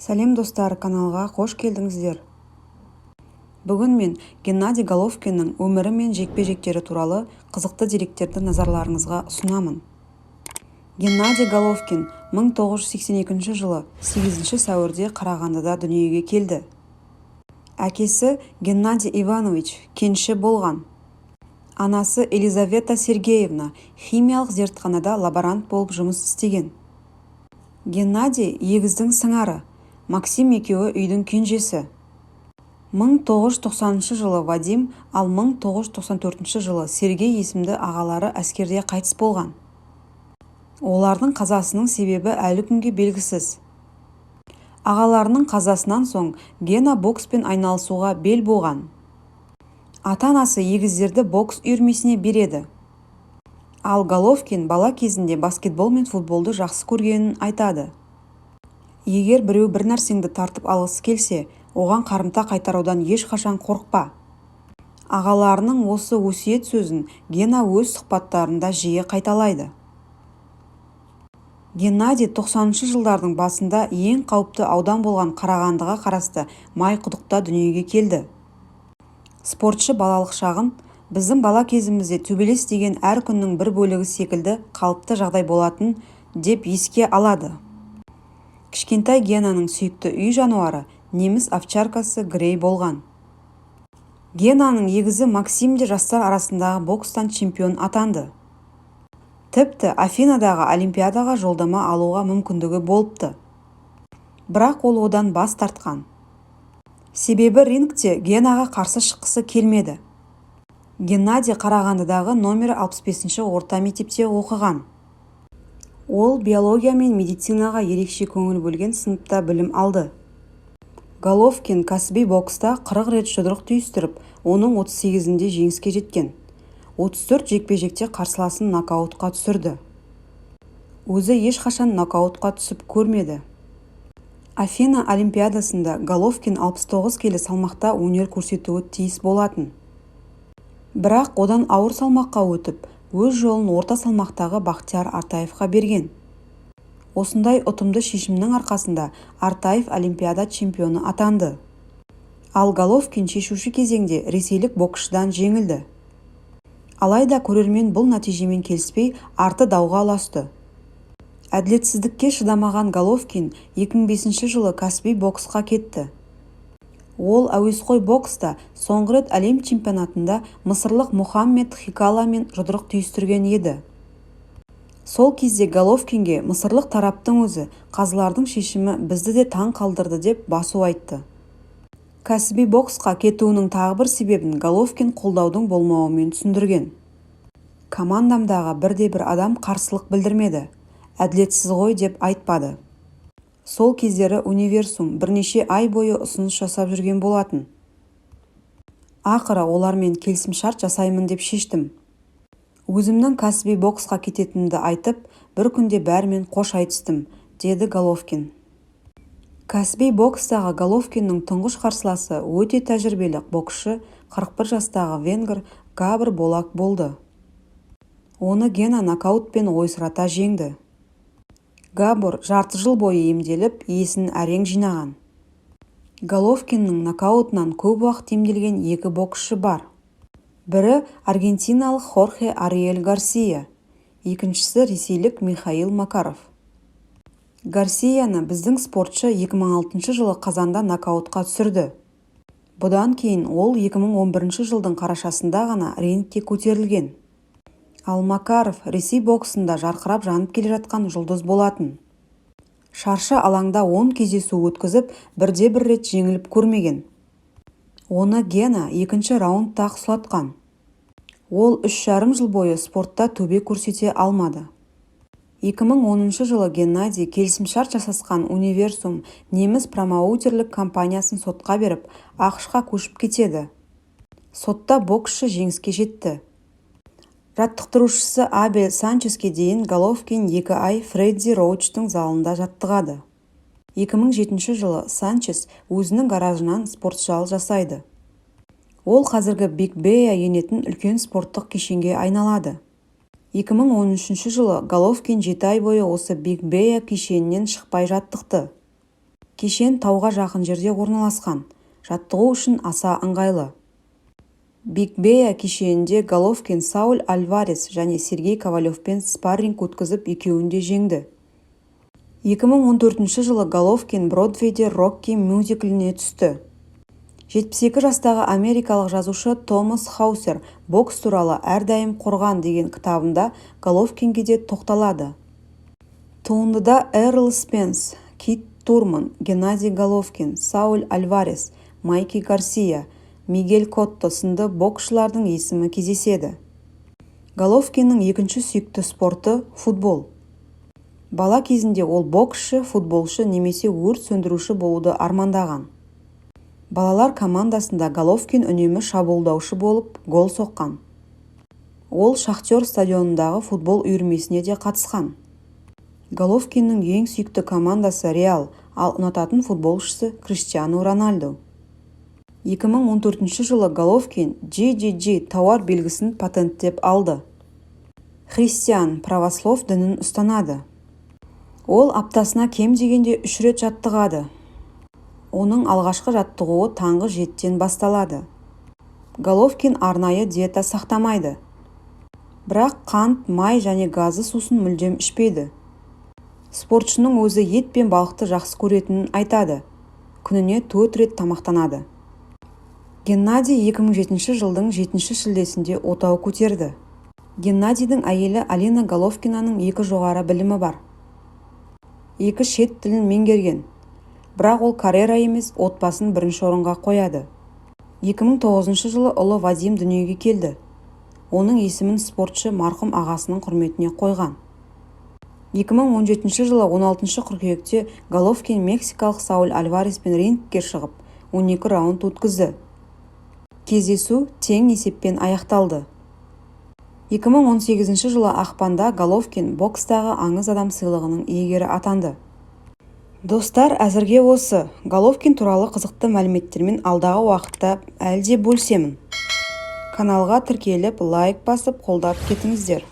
Сәлем достар, каналға қош келдіңіздер. Бүгін мен Геннадий Головкиннің өмірі мен жекпе-жектері туралы қызықты деректерді назарларыңызға ұсынамын. Геннадий Головкин 1982 жылы 8 сәуірде Қарағандыда дүниеге келді. Әкесі Геннадий Иванович кенші болған. Анасы Елизавета Сергеевна химиялық зертханада лаборант болып жұмыс істеген. Геннадий егіздің сыңары, Максим екеуі үйдің кенжесі. 1990 жылы Вадим, ал 1994 жылы Сергей есімді ағалары әскерде қайтыс болған. Олардың қазасының себебі әлі күнге белгісіз. Ағаларының қазасынан соң Гена бокспен айналысуға бел буған. Ата-анасы егіздерді бокс үйірмесіне береді. Ал Головкин бала кезінде баскетбол мен футболды жақсы көргенін айтады. Егер біреу бір нәрсеңді тартып алғысы келсе, оған қарымта қайтарудан ешқашан қорықпа. Ағаларының осы өсиет сөзін Гена өз сұхбаттарында жиі қайталайды. Геннадий 90 жылдардың басында ең қауіпті аудан болған Қарағандыға қарасты Майқұдықта дүниеге келді. Спортшы балалық шағын біздің бала кезімізде төбелес деген әр күннің бір бөлігі секілді қалыпты жағдай болатын деп еске алады. Кішкентай Генаның сүйікті үй жануары неміс овчаркасы Грей болған. Генаның егізі Максим де жастар арасындағы бокстан чемпион атанды. Тіпті Афинадағы олимпиадаға жолдама алуға мүмкіндігі болыпты. Бірақ ол одан бас тартқан. Себебі рингте Генаға қарсы шыққысы келмеді. Геннадий Қарағандыдағы номер 65 орта мектепте оқыған. Ол биология мен медицинаға ерекше көңіл бөлген сыныпта білім алды. Головкин кәсіби бокста 40 рет жұдырық түйістіріп, оның 38-інде жеңіске жеткен. 34 жекпе-жекте қарсыласын нокаутқа түсірді. Өзі ешқашан нокаутқа түсіп көрмеді. Афина олимпиадасында Головкин 69 келі салмақта өнер көрсетуі тиіс болатын. Бірақ одан ауыр салмаққа өтіп, өз жолын орта салмақтағы Бақтияр Артаевқа берген. Осындай ұтымды шешімнің арқасында Артаев олимпиада чемпионы атанды. Ал Головкин шешуші кезеңде ресейлік боксшыдан жеңілді. Алайда көрермен бұл нәтижемен келіспей арты дауға ұласты. Әділетсіздікке шыдамаған Головкин 2005 жылы кәсіби боксқа кетті. Ол әуесқой бокста соңғы рет әлем чемпионатында мысырлық Мухаммед Хикаламен жұдырық түйістірген еді. Сол кезде Головкинге мысырлық тараптың өзі қазылардың шешімі бізді де таң қалдырды деп басу айтты. Кәсіби боксқа кетуінің тағы бір себебін Головкин қолдаудың болмауымен түсіндірген. Командамдағы бірде-бір адам қарсылық білдірмеді, әділетсіз ғой деп айтпады. Сол кездері универсум бірнеше ай бойы ұсыныс жасап жүрген болатын. Ақыры олармен келісімшарт жасаймын деп шештім. Өзімнің кәсіби боксқа кететінімді айтып, бір күнде бәрімен қош айтыстым, деді Головкин. Кәсіби бокстағы Головкиннің тұңғыш қарсыласы өте тәжірибелі боксшы 41 жастағы венгр Габр Болак болды. Оны Гена нокаутпен ойсырата жеңді. Габр жарты жыл бойы емделіп, есін әрең жинаған. Головкиннің нокаутынан көп уақыт емделген екі боксшы бар. Бірі аргентиналық Хорхе Ариэль Гарсия, екіншісі ресейлік Михаил Макаров. Гарсияны біздің спортшы 2006 жылы қазанда нокаутқа түсірді. Бұдан кейін ол 2011 жылдың қарашасында ғана рингке көтерілген. Ал Макаров Ресей боксында жарқырап жанып келе жатқан жұлдыз болатын. Шаршы алаңда 10 кездесу өткізіп, бірде-бір рет жеңіліп көрмеген. Оны Гена екінші раундта сұлатқан. Ол 3,5 жыл бойы спортта төбе көрсете алмады. 2010 жылы Геннадий келісімшарт жасасқан универсум неміс промоутерлік компаниясын сотқа беріп, ақш-қа көшіп кетеді. Сотта боксшы жеңіске жетті. Жаттықтырушысы Абель Санческе дейін Головкин 2 ай Фредди Роучтың залында жаттығады. 2007 жылы Санчес өзінің гаражынан спортзал жасайды. Ол қазіргі Биг Бэя енетін үлкен спорттық кешенге айналады. 2013 жылы Головкин 7 ай бойы осы Биг Бэя кешенінен шықпай жаттықты. Кешен тауға жақын жерде орналасқан, жаттығу үшін аса ыңғайлы. Биг Бея кешенінде Головкин Сауль Альварес және Сергей Ковалевпен спарринг өткізіп екеуін де жеңді. 2014 жылы Головкин Бродвейде Рокки мюзикліне түсті. 72 жастағы америкалық жазушы Томас Хаусер бокс туралы әрдайым қорған деген кітабында Головкинге де тоқталады. Туындыда Эрл Спенс, Кит Турман, Геннадий Головкин, Сауль Альварес, Майки Гарсия, Мигель Котто сынды боксшылардың есімі кездеседі. Головкиннің екінші сүйікті спорты футбол. Бала кезінде ол боксшы, футболшы немесе өрт сөндіруші болуды армандаған. Балалар командасында Головкин үнемі шабуылдаушы болып, гол соққан. Ол Шахтер стадионындағы футбол үйірмесіне де қатысқан. Головкиннің ең сүйікті командасы Реал, ал ұнататын футболшысы Криштиану Рональду. 2014 жылы Головкин GGG тауар белгісін патенттеп алды. Христиан православ дінін ұстанады. Ол аптасына кем дегенде 3 рет жаттығады. Оның алғашқы жаттығуы таңғы 7-тен басталады. Головкин арнайы диета сақтамайды. Бірақ қант, май және газы сусын мүлдем ішпейді. Спортшының өзі ет пен балықты жақсы көретінін айтады. Күніне 4 рет тамақтанады. Геннадий 2007 жылдың 7 шілдесінде отау көтерді. Геннадийдің әйелі Алина Головкинаның 2 жоғары білімі бар. 2 шет тілін меңгерген. Бірақ ол карьера емес, отбасын бірінші орынға қояды. 2009 жылы ұлы Вадим дүниеге келді. Оның есімін спортшы марқұм ағасының құрметіне қойған. 2017 жылы 16 қыркүйекте Головкин мексикалық Сауль Альвареспен рингке шығып, 12 раунд өткізді. Кездесу тең есеппен аяқталды. 2018 жылы ақпанда Головкин бокстағы аңыз адам сыйлығының иегері атанды. Достар, әзірге осы. Головкин туралы қызықты мәліметтермен алдағы уақытта әлде бөлсемін. Каналға тіркеліп, лайк басып, қолдап кетіңіздер.